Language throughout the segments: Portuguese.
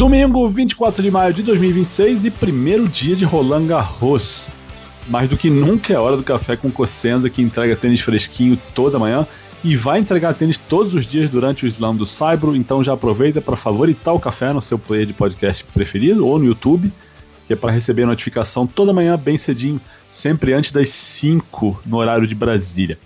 Domingo, 24 de maio de 2026 e primeiro dia de Roland Garros. Mais do que nunca é hora do café com Cosenza, que entrega tênis fresquinho toda manhã e vai entregar tênis todos os dias durante o Slam do Saibro, então já aproveita para favoritar o café no seu player de podcast preferido ou no YouTube, que é para receber a notificação toda manhã bem cedinho, sempre antes das 5 no horário de Brasília.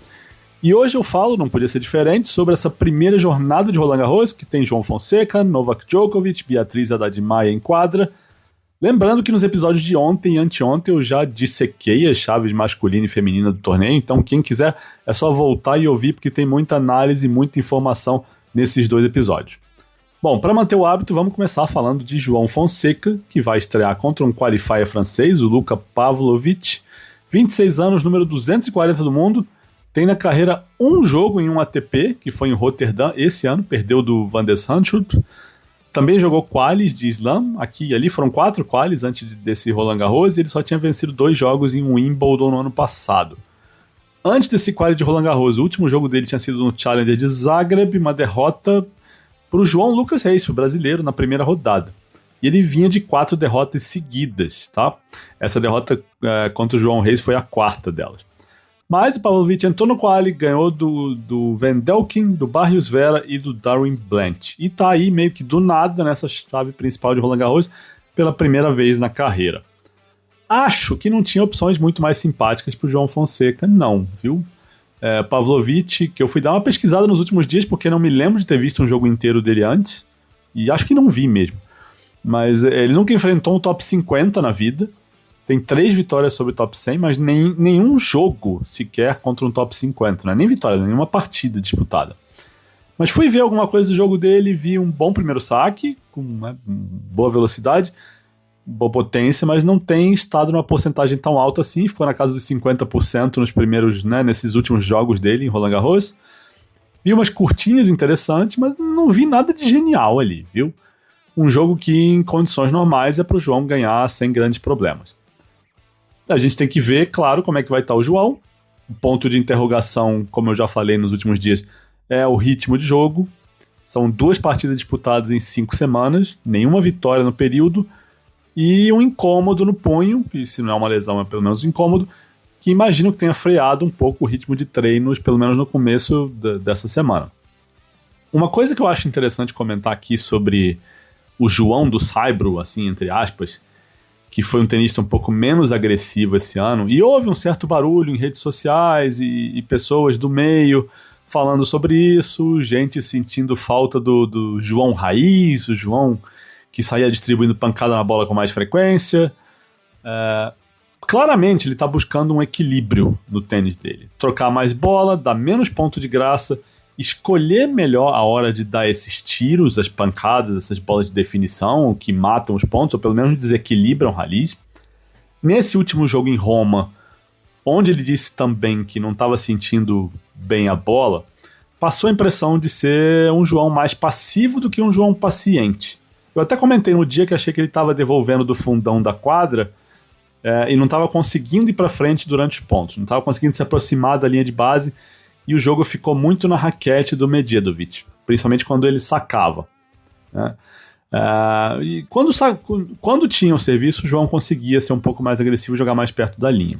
E hoje eu falo, não podia ser diferente, sobre essa primeira jornada de Roland Garros, que tem João Fonseca, Novak Djokovic, Beatriz Haddad Maia em quadra. Lembrando que nos episódios de ontem e anteontem eu já dissequei as chaves masculina e feminina do torneio, então quem quiser é só voltar e ouvir, porque tem muita análise e muita informação nesses dois episódios. Bom, para manter o hábito, vamos começar falando de João Fonseca, que vai estrear contra um qualifier francês, o Luka Pavlovic, 26 anos, número 240 do mundo. Tem na carreira um jogo em um ATP, que foi em Roterdã esse ano, perdeu do Van der Zandschulp. Também jogou qualis de Slam, aqui e ali foram 4 qualis antes desse Roland Garros, e ele só tinha vencido 2 jogos em Wimbledon no ano passado. Antes desse quali de Roland Garros, o último jogo dele tinha sido no Challenger de Zagreb, uma derrota para o João Lucas Reis, o brasileiro, na primeira rodada. E ele vinha de 4 derrotas seguidas, tá? Essa derrota contra o João Reis foi a 4ª delas. Mas o Pavlovic entrou no quali, ganhou do Vendelkin, do Barrios Vera e do Darwin Blanch. E tá aí meio que do nada nessa chave principal de Roland Garros pela primeira vez na carreira. Acho que não tinha opções muito mais simpáticas pro João Fonseca, não, viu? Pavlovic, que eu fui dar uma pesquisada nos últimos dias porque não me lembro de ter visto um jogo inteiro dele antes. E acho que não vi mesmo. Mas ele nunca enfrentou um top 50 na vida. Tem 3 vitórias sobre o top 100, mas nenhum jogo sequer contra um top 50, não é nem vitória, nenhuma partida disputada. Mas fui ver alguma coisa do jogo dele, vi um bom primeiro saque, com boa velocidade, boa potência, mas não tem estado numa porcentagem tão alta assim, ficou na casa dos 50% nos primeiros, nesses últimos jogos dele em Roland Garros. Vi umas curtinhas interessantes, mas não vi nada de genial ali, viu? Um jogo que em condições normais é para o João ganhar sem grandes problemas. A gente tem que ver, claro, como é que vai estar o João. O ponto de interrogação, como eu já falei nos últimos dias, é o ritmo de jogo. São 2 partidas disputadas em 5 semanas, nenhuma vitória no período, e um incômodo no punho, que se não é uma lesão é pelo menos um incômodo, que imagino que tenha freado um pouco o ritmo de treinos, pelo menos no começo dessa semana. Uma coisa que eu acho interessante comentar aqui sobre o João do Saibro, assim, entre aspas, que foi um tenista um pouco menos agressivo esse ano, e houve um certo barulho em redes sociais e pessoas do meio falando sobre isso, gente sentindo falta do João Raiz, o João que saía distribuindo pancada na bola com mais frequência. Claramente ele está buscando um equilíbrio no tênis dele, trocar mais bola, dar menos ponto de graça, escolher melhor a hora de dar esses tiros, as pancadas, essas bolas de definição que matam os pontos, ou pelo menos desequilibram rallies. Nesse último jogo em Roma, onde ele disse também que não estava sentindo bem a bola, passou a impressão de ser um João mais passivo do que um João paciente. Eu até comentei no dia que achei que ele estava devolvendo do fundão da quadra e não estava conseguindo ir para frente durante os pontos, não estava conseguindo se aproximar da linha de base, e o jogo ficou muito na raquete do Medjedovic, principalmente quando ele sacava, né? E quando tinha o serviço, o João conseguia ser um pouco mais agressivo e jogar mais perto da linha.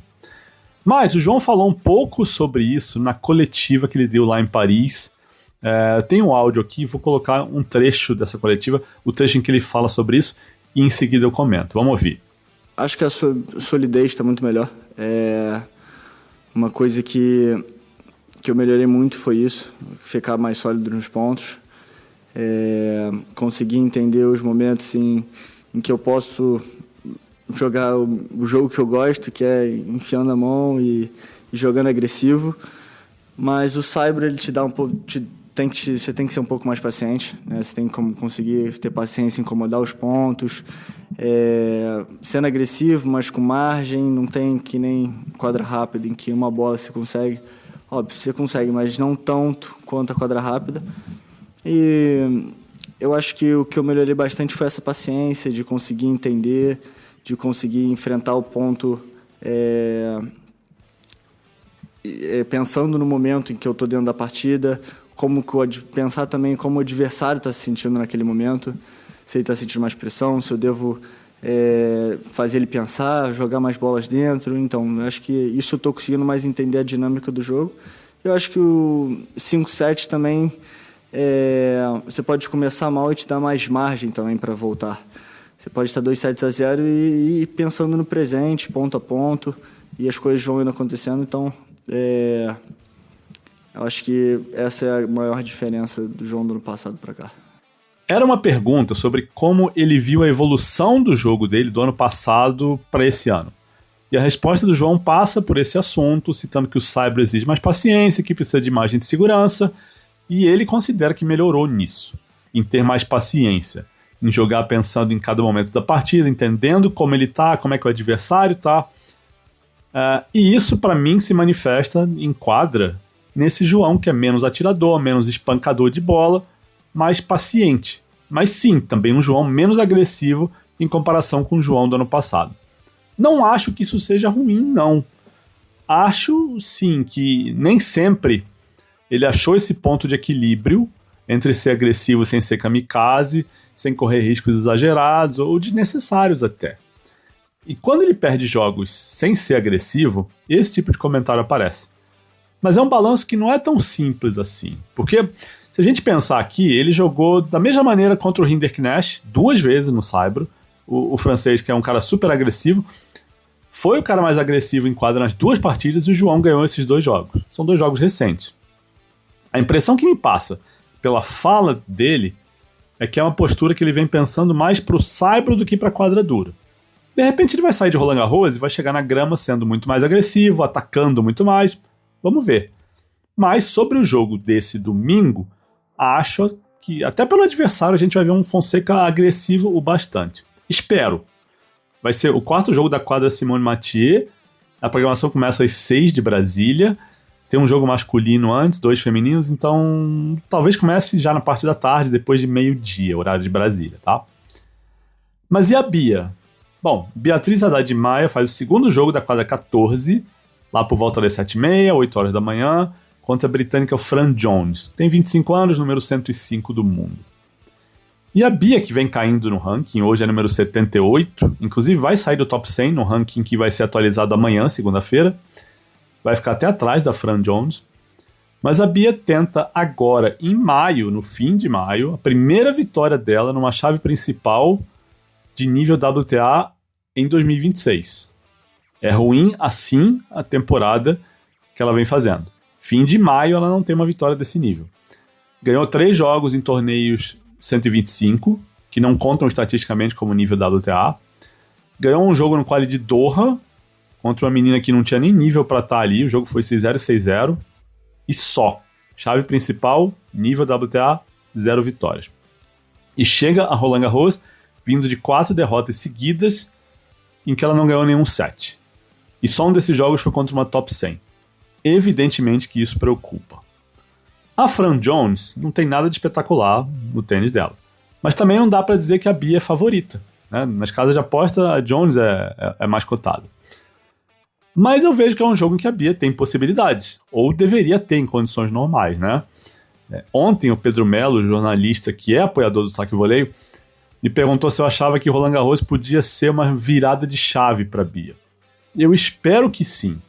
Mas o João falou um pouco sobre isso na coletiva que ele deu lá em Paris. Tem um áudio aqui, vou colocar um trecho dessa coletiva, o trecho em que ele fala sobre isso, e em seguida eu comento. Vamos ouvir. Acho que a solidez está muito melhor. Uma coisa que eu melhorei muito foi isso, ficar mais sólido nos pontos, conseguir entender os momentos em que eu posso jogar o jogo que eu gosto, que é enfiando a mão e jogando agressivo, mas o Saibro ele te dá um pouco, você tem que ser um pouco mais paciente, né? Você tem que conseguir ter paciência em incomodar os pontos, sendo agressivo, mas com margem, não tem que nem quadra rápida em que uma bola você consegue. Óbvio, você consegue, mas não tanto quanto a quadra rápida. E eu acho que o que eu melhorei bastante foi essa paciência de conseguir entender, de conseguir enfrentar o ponto pensando no momento em que eu estou dentro da partida, pensar também como o adversário está se sentindo naquele momento. se ele está sentindo mais pressão, se eu devo fazer ele pensar, jogar mais bolas dentro. Então, eu acho que isso eu estou conseguindo mais entender a dinâmica do jogo. Eu acho que o 5-7 também, você pode começar mal e te dar mais margem também para voltar. Você pode estar 2-7-0 e ir pensando no presente, ponto a ponto, e as coisas vão indo acontecendo. Então, eu acho que essa é a maior diferença do João do ano passado para cá. Era uma pergunta sobre como ele viu a evolução do jogo dele do ano passado para esse ano. E a resposta do João passa por esse assunto, citando que o Saibro exige mais paciência, que precisa de margem de segurança, e ele considera que melhorou nisso, em ter mais paciência, em jogar pensando em cada momento da partida, entendendo como ele tá, como é que o adversário tá. E isso, para mim, se manifesta em quadra nesse João que é menos atirador, menos espancador de bola, mais paciente. Mas sim, também um João menos agressivo em comparação com o João do ano passado. Não acho que isso seja ruim, não. Acho, sim, que nem sempre ele achou esse ponto de equilíbrio entre ser agressivo sem ser kamikaze, sem correr riscos exagerados ou desnecessários até. E quando ele perde jogos sem ser agressivo, esse tipo de comentário aparece. Mas é um balanço que não é tão simples assim, porque se a gente pensar aqui, ele jogou da mesma maneira contra o Hinderknecht 2 vezes no Saibro, o francês, que é um cara super agressivo, foi o cara mais agressivo em quadra nas 2 partidas e o João ganhou esses 2 jogos. São 2 jogos recentes. A impressão que me passa pela fala dele é que é uma postura que ele vem pensando mais pro Saibro do que pra quadra dura. De repente ele vai sair de Roland Garros e vai chegar na grama sendo muito mais agressivo, atacando muito mais. Vamos ver. Mas sobre o jogo desse domingo, acho que até pelo adversário a gente vai ver um Fonseca agressivo o bastante. Espero. Vai ser o 4º jogo da quadra Simone Mathieu. A programação começa às 6 de Brasília. Tem um jogo masculino antes, 2 femininos, então talvez comece já na parte da tarde, depois de meio-dia, horário de Brasília, tá? Mas e a Bia? Bom, Beatriz Haddad Maia faz o 2º jogo da quadra 14, lá por volta das 7h30, 8 horas da manhã, contra a britânica Fran Jones. Tem 25 anos, número 105 do mundo. E a Bia, que vem caindo no ranking, hoje é número 78, inclusive vai sair do top 100 no ranking que vai ser atualizado amanhã, segunda-feira, vai ficar até atrás da Fran Jones. Mas a Bia tenta agora, em maio, no fim de maio, a primeira vitória dela numa chave principal de nível WTA em 2026. É ruim assim a temporada que ela vem fazendo. Fim de maio ela não tem uma vitória desse nível. Ganhou 3 jogos em torneios 125, que não contam estatisticamente como nível WTA. Ganhou um jogo no quali de Doha, contra uma menina que não tinha nem nível para estar ali. O jogo foi 6-0 e 6-0. E só. Chave principal, nível WTA, 0 vitórias. E chega a Roland Garros vindo de 4 derrotas seguidas em que ela não ganhou nenhum set. E só um desses jogos foi contra uma top 100. Evidentemente que isso preocupa. A Fran Jones não tem nada de espetacular no tênis dela. Mas também não dá para dizer que a Bia é favorita, né? Nas casas de aposta, a Jones é mais cotada. Mas eu vejo que é um jogo em que a Bia tem possibilidades. Ou deveria ter em condições normais, né? Ontem o Pedro Melo, jornalista que é apoiador do saque e voleio, me perguntou se eu achava que Roland Garros podia ser uma virada de chave para a Bia. Eu espero que sim.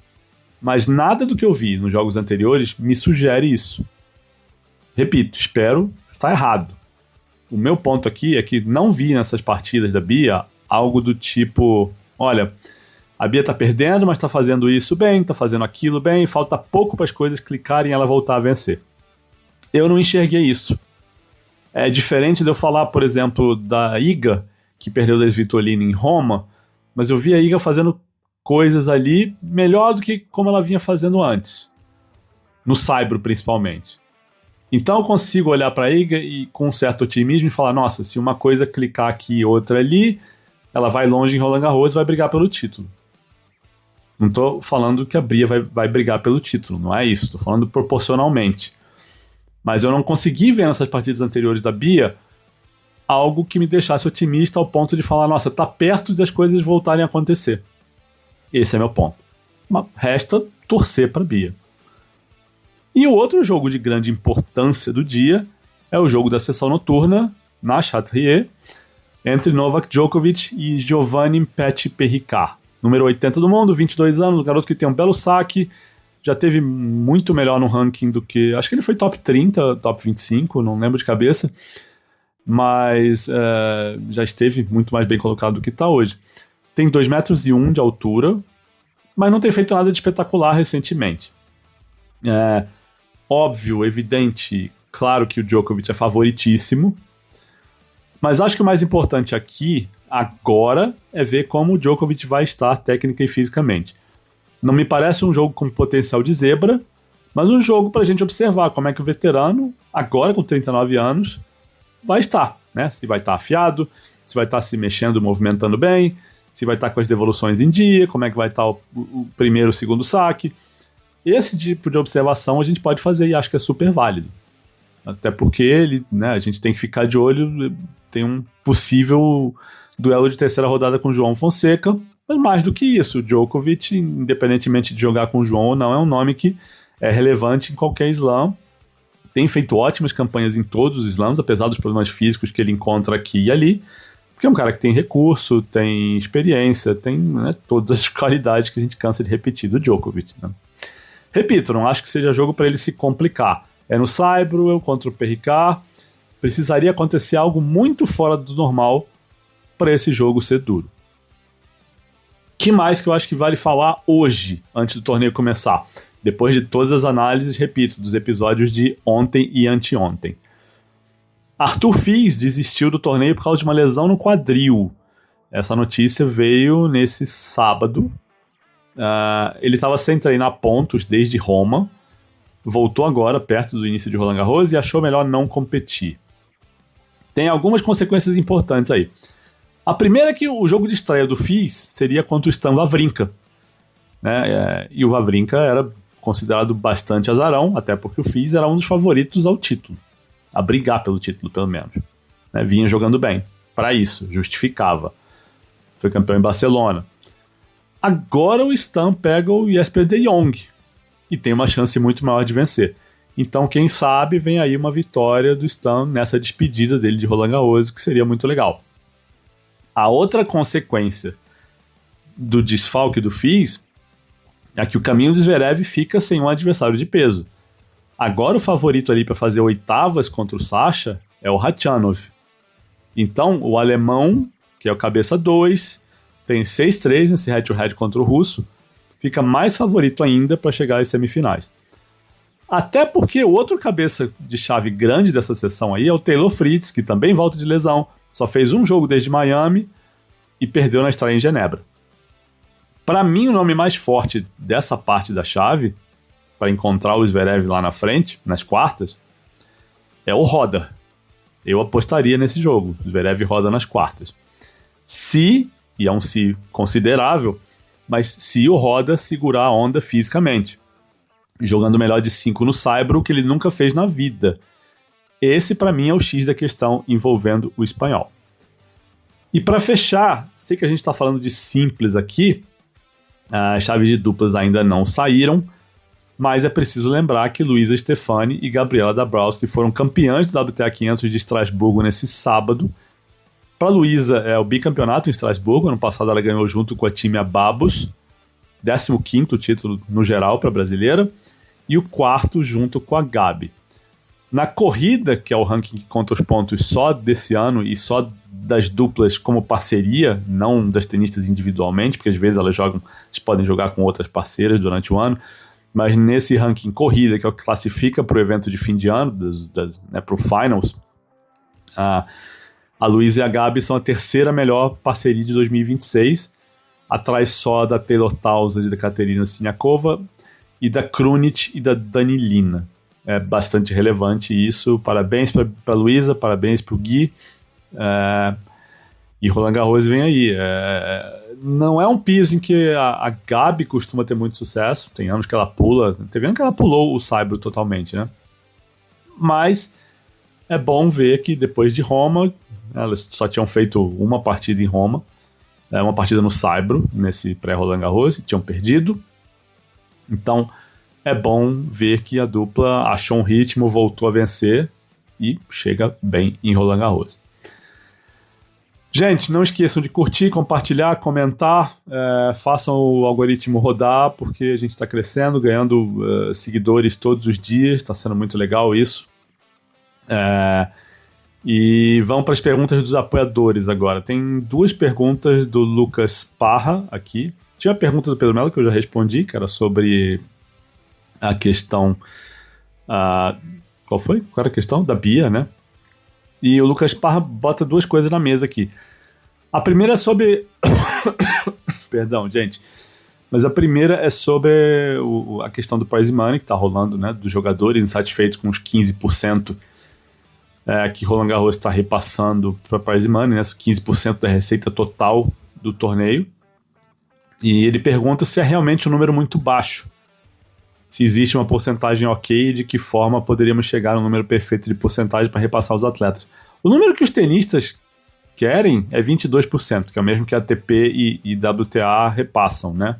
Mas nada do que eu vi nos jogos anteriores me sugere isso. Repito, espero estar errado. O meu ponto aqui é que não vi nessas partidas da Bia algo do tipo, olha, a Bia tá perdendo, mas tá fazendo isso bem, tá fazendo aquilo bem, falta pouco para as coisas clicarem e ela voltar a vencer. Eu não enxerguei isso. É diferente de eu falar, por exemplo, da Iga, que perdeu da Svitolina em Roma, mas eu vi a Iga fazendo coisas ali melhor do que como ela vinha fazendo antes. No Saibro, principalmente. Então eu consigo olhar para a Iga e com um certo otimismo e falar, nossa, se uma coisa clicar aqui e outra ali, ela vai longe em Roland Garros e vai brigar pelo título. Não estou falando que a Bia vai brigar pelo título, não é isso. Estou falando proporcionalmente. Mas eu não consegui ver nessas partidas anteriores da Bia algo que me deixasse otimista ao ponto de falar, nossa, tá perto das coisas voltarem a acontecer. Esse é meu ponto. Mas resta torcer para a Bia. E o outro jogo de grande importância do dia é o jogo da sessão noturna na Chatrier, entre Novak Djokovic e Giovanni Pet Perricard. Número 80 do mundo, 22 anos, garoto que tem um belo saque, já teve muito melhor no ranking do que... Acho que ele foi top 30, top 25, não lembro de cabeça, mas já esteve muito mais bem colocado do que está hoje. Tem 2,1 metros de altura, mas não tem feito nada de espetacular recentemente. Óbvio, evidente, claro que o Djokovic é favoritíssimo, mas acho que o mais importante aqui, agora, é ver como o Djokovic vai estar técnica e fisicamente. Não me parece um jogo com potencial de zebra, mas um jogo para a gente observar como é que o veterano, agora com 39 anos, vai estar, né? Se vai estar afiado, se vai estar se mexendo, movimentando bem, se vai estar com as devoluções em dia, como é que vai estar o primeiro e o segundo saque. Esse tipo de observação a gente pode fazer e acho que é super válido. Até porque a gente tem que ficar de olho, tem um possível duelo de terceira rodada com o João Fonseca, mas mais do que isso, o Djokovic, independentemente de jogar com o João ou não, é um nome que é relevante em qualquer slam, tem feito ótimas campanhas em todos os slams, apesar dos problemas físicos que ele encontra aqui e ali, porque é um cara que tem recurso, tem experiência, tem todas as qualidades que a gente cansa de repetir do Djokovic. Né? Repito, não acho que seja jogo para ele se complicar. É no Saibro, contra o Perricard, precisaria acontecer algo muito fora do normal para esse jogo ser duro. Que mais que eu acho que vale falar hoje, antes do torneio começar? Depois de todas as análises, repito, dos episódios de ontem e anteontem. Arthur Fils desistiu do torneio por causa de uma lesão no quadril. Essa notícia veio nesse sábado. Ele estava sem treinar pontos desde Roma, voltou agora, perto do início de Roland Garros, e achou melhor não competir. Tem algumas consequências importantes aí. A primeira é que o jogo de estreia do Fils seria contra o Stan Wawrinka. Né? E o Wawrinka era considerado bastante azarão, até porque o Fils era um dos favoritos ao título. A brigar pelo título, pelo menos. Né? Vinha jogando bem. Para isso, justificava. Foi campeão em Barcelona. Agora o Stan pega o Jesper de Jong e tem uma chance muito maior de vencer. Então, quem sabe, vem aí uma vitória do Stan nessa despedida dele de Roland Garros, que seria muito legal. A outra consequência do desfalque do Fils é que o caminho do Zverev fica sem um adversário de peso. Agora o favorito ali para fazer oitavas contra o Sasha é o Khachanov. Então, o alemão, que é o cabeça 2, tem 6-3 nesse head-to-head contra o russo, fica mais favorito ainda para chegar às semifinais. Até porque o outro cabeça de chave grande dessa sessão aí é o Taylor Fritz, que também volta de lesão, só fez um jogo desde Miami e perdeu na estreia em Genebra. Para mim, o nome mais forte dessa parte da chave, para encontrar o Zverev lá na frente, nas quartas, é o Roda. Eu apostaria nesse jogo. O Zverev roda nas quartas. Se, e é um se considerável, mas se o Roda segurar a onda fisicamente, jogando melhor de 5 no Saibro, o que ele nunca fez na vida. Esse, para mim, é o X da questão envolvendo o espanhol. E para fechar, sei que a gente está falando de simples aqui, as chaves de duplas ainda não saíram, mas é preciso lembrar que Luisa Stefani e Gabriela Dabrowski foram campeãs do WTA 500 de Estrasburgo nesse sábado. Para Luisa é o bicampeonato em Estrasburgo, ano passado ela ganhou junto com a Timea Babos, 15º título no geral para a brasileira, e o 4º junto com a Gabi. Na corrida, que é o ranking que conta os pontos só desse ano e só das duplas como parceria, não das tenistas individualmente, porque às vezes elas podem jogar com outras parceiras durante o ano, mas nesse ranking corrida, que é o que classifica para o evento de fim de ano, para o Finals, a Luisa e a Gabi são a terceira melhor parceria de 2026, atrás só da Taylor Townsend e da Katerina Siniakova, e da Krunic e da Danilina. É bastante relevante isso. Parabéns para a Luisa, parabéns para o Gui. E Roland Garros vem aí. Não é um piso em que a Gabi costuma ter muito sucesso. Tem anos que ela pula. Teve ano que ela pulou o Saibro totalmente, né? Mas é bom ver que depois de Roma, elas só tinham feito uma partida em Roma, uma partida no Saibro, nesse pré-Roland Garros, e tinham perdido. Então é bom ver que a dupla achou um ritmo, voltou a vencer e chega bem em Roland Garros. Gente, não esqueçam de curtir, compartilhar, comentar, façam o algoritmo rodar, porque a gente está crescendo, ganhando seguidores todos os dias, está sendo muito legal isso. E vamos para as perguntas dos apoiadores agora. Tem 2 perguntas do Lucas Parra aqui. Tinha a pergunta do Pedro Melo que eu já respondi, que era sobre a questão... qual foi? Qual era a questão? Da Bia, né? E o Lucas Parra bota 2 coisas na mesa aqui. A primeira é sobre... Perdão, gente. Mas a primeira é sobre a questão do prize money que está rolando, né? Dos jogadores insatisfeitos com os 15% que Roland Garros está repassando para prize money, né? 15% da receita total do torneio. E ele pergunta se é realmente um número muito baixo. Se existe uma porcentagem ok e de que forma poderíamos chegar no número perfeito de porcentagem para repassar os atletas. O número que os tenistas querem é 22%, que é o mesmo que a ATP e WTA repassam, né?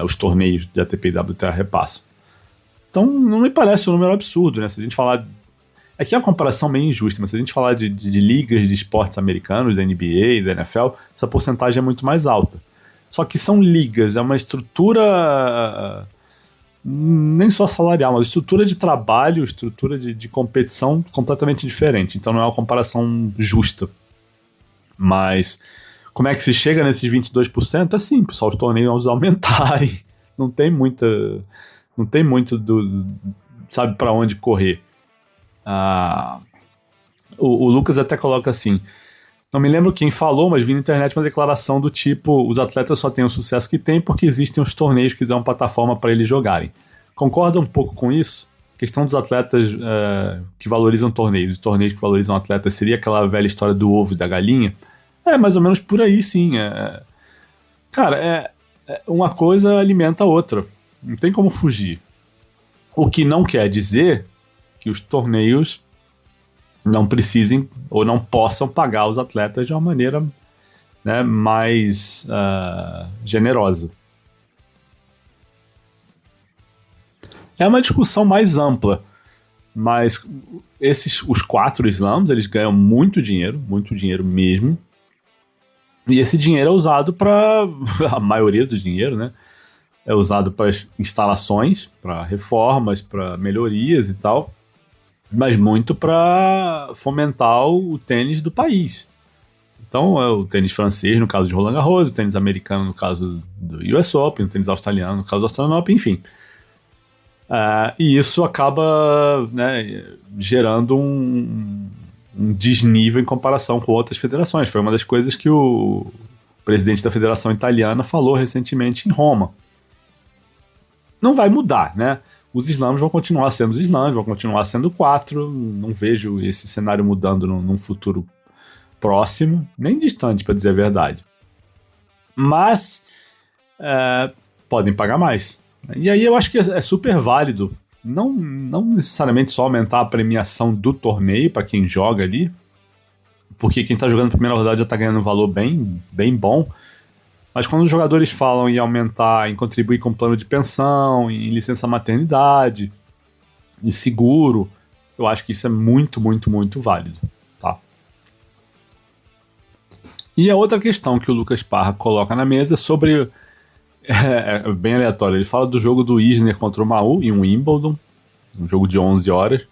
Os torneios de ATP e WTA repassam. Então não me parece um número absurdo, né? Se a gente falar... Aqui é uma comparação meio injusta, mas se a gente falar de ligas de esportes americanos, da NBA e da NFL, essa porcentagem é muito mais alta. Só que são ligas, é uma estrutura... nem só salarial, mas estrutura de trabalho, estrutura de competição completamente diferente. Então não é uma comparação justa. Mas como é que se chega nesses 22%? É simples, só os torneios aumentarem. Não tem muito sabe para onde correr. O Lucas até coloca assim: não me lembro quem falou, mas vi na internet uma declaração do tipo: os atletas só têm o sucesso que têm porque existem os torneios que dão plataforma para eles jogarem. Concorda um pouco com isso? A questão dos atletas que valorizam torneios, os torneios que valorizam atletas, seria aquela velha história do ovo e da galinha? É mais ou menos por aí, sim. Cara, uma coisa alimenta a outra. Não tem como fugir. O que não quer dizer que os torneios não precisem ou não possam pagar os atletas de uma maneira, né, mais generosa. É uma discussão mais ampla, mas os 4 slams, eles ganham muito dinheiro mesmo, e esse dinheiro é usado para a maioria do dinheiro, né, é usado para instalações, para reformas, para melhorias e tal, mas muito para fomentar o tênis do país. Então é o tênis francês no caso de Roland Garros, o tênis americano no caso do US Open, o tênis australiano no caso do Australian Open, enfim. E isso acaba, né, gerando um desnível em comparação com outras federações. Foi uma das coisas que o presidente da Federação Italiana falou recentemente em Roma. Não vai mudar, né? Os slams vão continuar sendo os slams, vão continuar sendo 4. Não vejo esse cenário mudando num futuro próximo, nem distante, para dizer a verdade. Mas podem pagar mais. E aí eu acho que é super válido, não necessariamente só aumentar a premiação do torneio para quem joga ali, porque quem está jogando na primeira rodada já está ganhando um valor bem, bem bom. Mas quando os jogadores falam em aumentar, em contribuir com plano de pensão, em licença maternidade, em seguro, eu acho que isso é muito, muito, muito válido. Tá? E a outra questão que o Lucas Parra coloca na mesa é sobre... É bem aleatório. Ele fala do jogo do Isner contra o Mahut em Wimbledon, um jogo de 11 horas.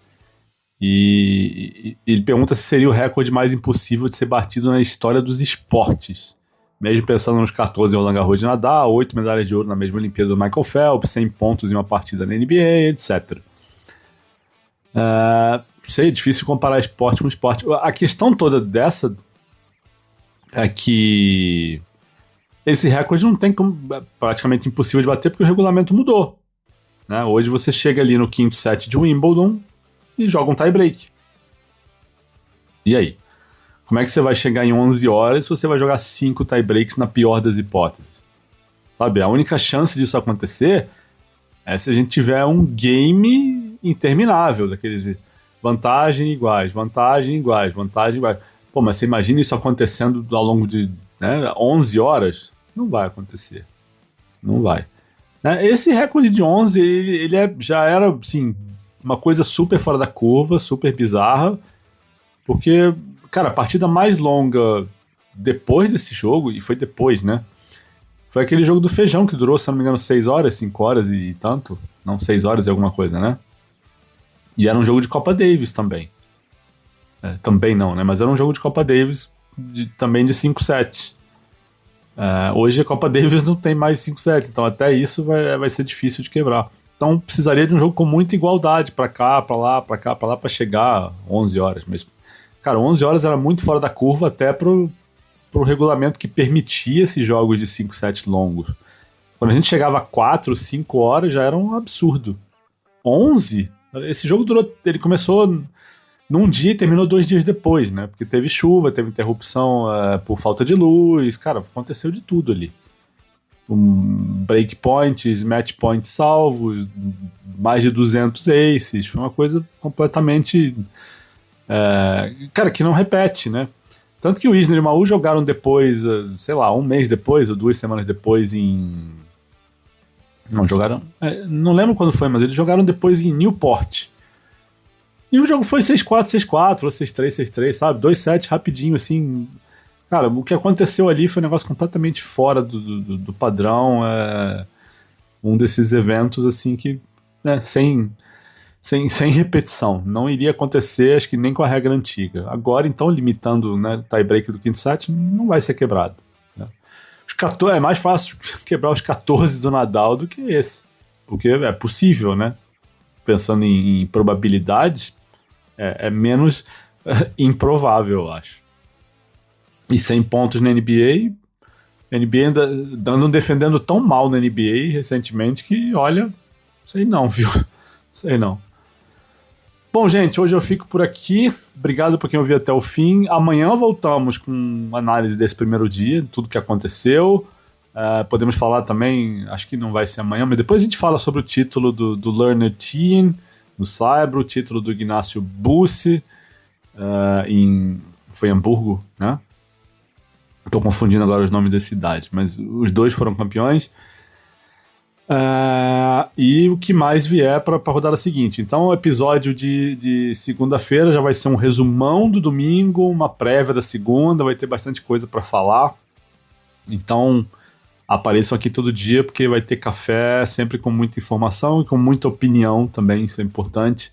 E ele pergunta se seria o recorde mais impossível de ser batido na história dos esportes. Mesmo pensando nos 14 em Roland Garros de Nadal, 8 medalhas de ouro na mesma Olimpíada do Michael Phelps, 100 pontos em uma partida na NBA, etc. Sei, é difícil comparar esporte com esporte. A questão toda dessa é que esse recorde não tem como, é praticamente impossível de bater porque o regulamento mudou. Né? Hoje você chega ali no quinto set de Wimbledon e joga um tie-break. E aí? Como é que você vai chegar em 11 horas se você vai jogar 5 tie-breaks na pior das hipóteses? Sabe, a única chance disso acontecer é se a gente tiver um game interminável, daqueles vantagem iguais, vantagem iguais, vantagem iguais. Pô, mas você imagina isso acontecendo ao longo de 11 horas? Não vai acontecer. Não vai. Esse recorde de 11, ele já era, assim, uma coisa super fora da curva, super bizarra, porque, cara, a partida mais longa depois desse jogo, e foi depois, né? Foi aquele jogo do feijão que durou, se não me engano, 6 horas, 5 horas e tanto. Não, 6 horas e alguma coisa, né? E era um jogo de Copa Davis também. Também não, né? Mas era um jogo de Copa Davis também de 5 sets. Hoje a Copa Davis não tem mais 5 sets, então até isso vai ser difícil de quebrar. Então precisaria de um jogo com muita igualdade, pra cá, pra lá, pra cá, pra lá, pra chegar 11 horas. Mas, cara, 11 horas era muito fora da curva até pro regulamento que permitia esses jogos de 5 sets longos. Quando a gente chegava a 4, 5 horas já era um absurdo. 11? Esse jogo ele começou num dia e terminou 2 dias depois, né? Porque teve chuva, teve interrupção por falta de luz, cara, aconteceu de tudo ali. Breakpoints, match points salvos, mais de 200 aces, foi uma coisa completamente... cara, que não repete, né? Tanto que o Isner e o Maú jogaram depois, sei lá, um mês depois ou 2 semanas depois Não, jogaram... não lembro quando foi, mas eles jogaram depois em Newport. E o jogo foi 6-4, 6-4, ou 6-3, 6-3, sabe? 2 sets rapidinho, assim. Cara, o que aconteceu ali foi um negócio completamente fora do padrão. Um desses eventos, assim, que... Né, sem repetição. Não iria acontecer, acho que nem com a regra antiga. Agora, então, limitando, né, tie-break do quinto set, não vai ser quebrado. Né? É mais fácil quebrar os 14 do Nadal do que esse. Porque é possível, né? Pensando em probabilidades, é menos improvável, eu acho. E 100 pontos na NBA ainda defendendo tão mal na NBA recentemente que, olha, sei não, viu? Sei não. Bom, gente, hoje eu fico por aqui. Obrigado por quem ouviu até o fim. Amanhã voltamos com análise desse primeiro dia, tudo que aconteceu. Podemos falar também, acho que não vai ser amanhã, mas depois a gente fala sobre o título do Lerner Team no Saibro, o título do Ignacio Bussi foi em Hamburgo, né? Estou confundindo agora os nomes da cidade, mas os dois foram campeões. E o que mais vier para a rodada seguinte. Então o episódio de segunda-feira já vai ser um resumão do domingo, uma prévia da segunda, vai ter bastante coisa para falar. Então apareçam aqui todo dia, porque vai ter café sempre com muita informação e com muita opinião também, isso é importante,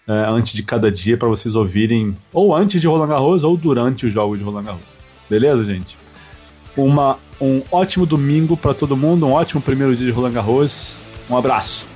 antes de cada dia, para vocês ouvirem, ou antes de Roland Garros, ou durante os jogos de Roland Garros. Beleza, gente? Um ótimo domingo para todo mundo, um ótimo primeiro dia de Roland Garros. Um abraço.